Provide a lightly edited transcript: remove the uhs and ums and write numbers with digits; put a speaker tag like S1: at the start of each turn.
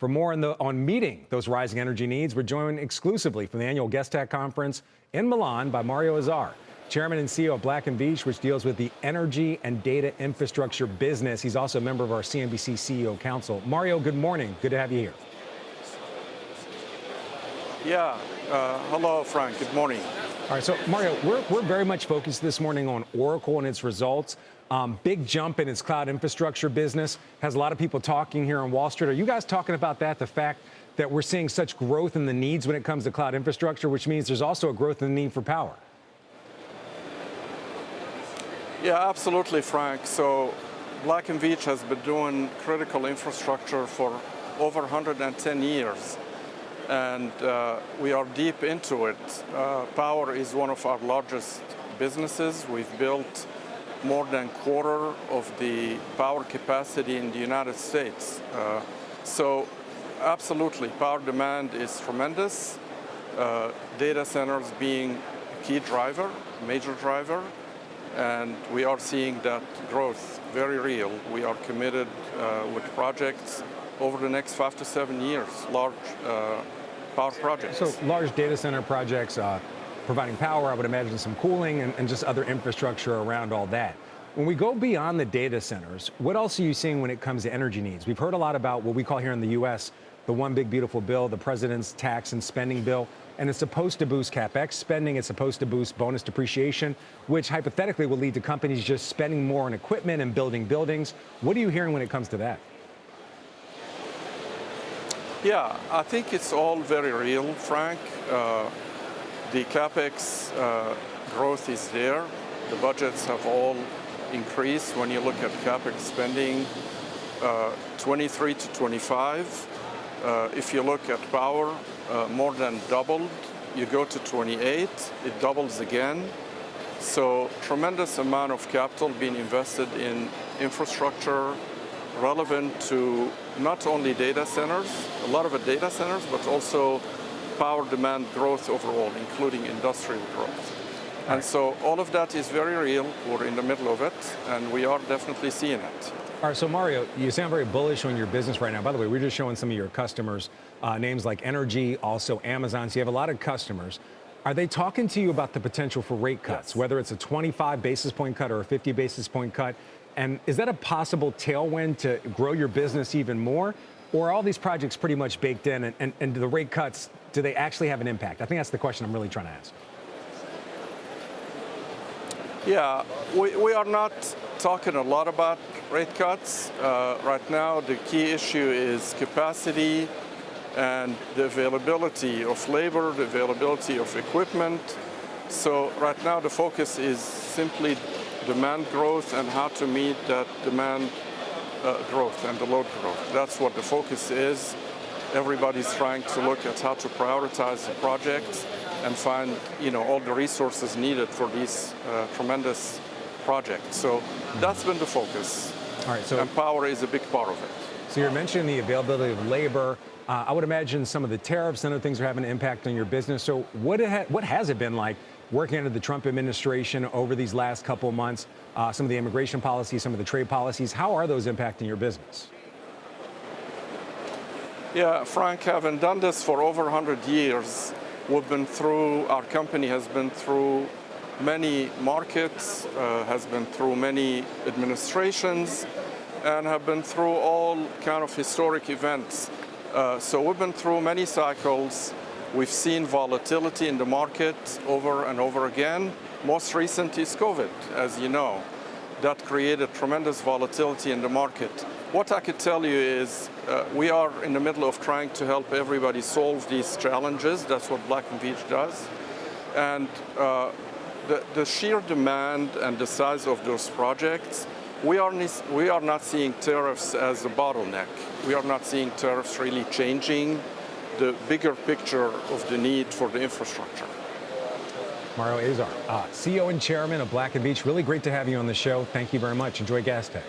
S1: For more on meeting those rising energy needs, we're joined exclusively from the annual Gastech conference in Milan by Mario Azar, Chairman and CEO of Black Veatch, which deals with the energy and data infrastructure business. He's also a member of our CNBC CEO Council. Mario, good morning. Good to have you here.
S2: Yeah. Hello, Frank. Good morning.
S1: All right. So, Mario, we're very much focused this morning on Oracle and its results. Big jump in its cloud infrastructure business. Has a lot of people talking here on Wall Street. Are you guys talking about that? The fact that we're seeing such growth in the needs when it comes to cloud infrastructure, which means there's also a growth in the need for power.
S2: Yeah, absolutely, Frank. So Black Veatch has been doing critical infrastructure for over 110 years. And we are deep into it. Power is one of our largest businesses. We've built more than a quarter of the power capacity in the United States. So absolutely, power demand is tremendous. Data centers being a key driver, major driver. And we are seeing that growth very real. We are committed with projects over the next 5 to 7 years, large power projects.
S1: So large data center projects providing power, I would imagine some cooling and just other infrastructure around all that. When we go beyond the data centers, what else are you seeing when it comes to energy needs? We've heard a lot about what we call here in the U.S. the One Big Beautiful Bill, the president's tax and spending bill, and it's supposed to boost CapEx spending. It's supposed to boost bonus depreciation, which hypothetically will lead to companies just spending more on equipment and building buildings. What are you hearing when it comes to that?
S2: Yeah, I think it's all very real, Frank. The CapEx growth is there. The budgets have all increased when you look at CapEx spending 23 to 25. If you look at power, more than doubled. You go to 28, it doubles again. So tremendous amount of capital being invested in infrastructure relevant to not only data centers, a lot of it data centers, but also power demand growth overall, including industrial growth. And so all of that is very real. We're in the middle of it, and we are definitely seeing it.
S1: All right, so Mario, you sound very bullish on your business right now. By the way, we're just showing some of your customers, names like Energy, also Amazon. So you have a lot of customers. Are they talking to you about the potential for rate cuts, whether it's a 25 basis point cut or a 50 basis point cut? And is that a possible tailwind to grow your business even more? Or are all these projects pretty much baked in, and the rate cuts, do they actually have an impact? I think that's the question I'm really trying to ask.
S2: Yeah, we are not talking a lot about rate cuts. Right now, the key issue is capacity and the availability of labor, the availability of equipment. So right now, the focus is simply demand growth and how to meet that demand growth and the load growth. That's what the focus is. Everybody's trying to look at how to prioritize the projects and find, all the resources needed for these tremendous projects. So that's been the focus. All right, and power is a big part of it.
S1: So you're mentioning the availability of labor. I would imagine some of the tariffs and other things are having an impact on your business. So what has it been like working under the Trump administration over these last couple of months? Some of the immigration policies, some of the trade policies, how are those impacting your business?
S2: Yeah, Frank, having done this for over 100 years, our company has been through many markets, has been through many administrations, and have been through all kind of historic events. So we've been through many cycles. We've seen volatility in the market over and over again. Most recent is COVID, as you know. That created tremendous volatility in the market. What I could tell you is we are in the middle of trying to help everybody solve these challenges. That's what Black Veatch does. And the sheer demand and the size of those projects, we are not seeing tariffs as a bottleneck. We are not seeing tariffs really changing the bigger picture of the need for the infrastructure.
S1: Mario Azar, CEO and Chairman of Black Veatch. Really great to have you on the show. Thank you very much. Enjoy Gastech.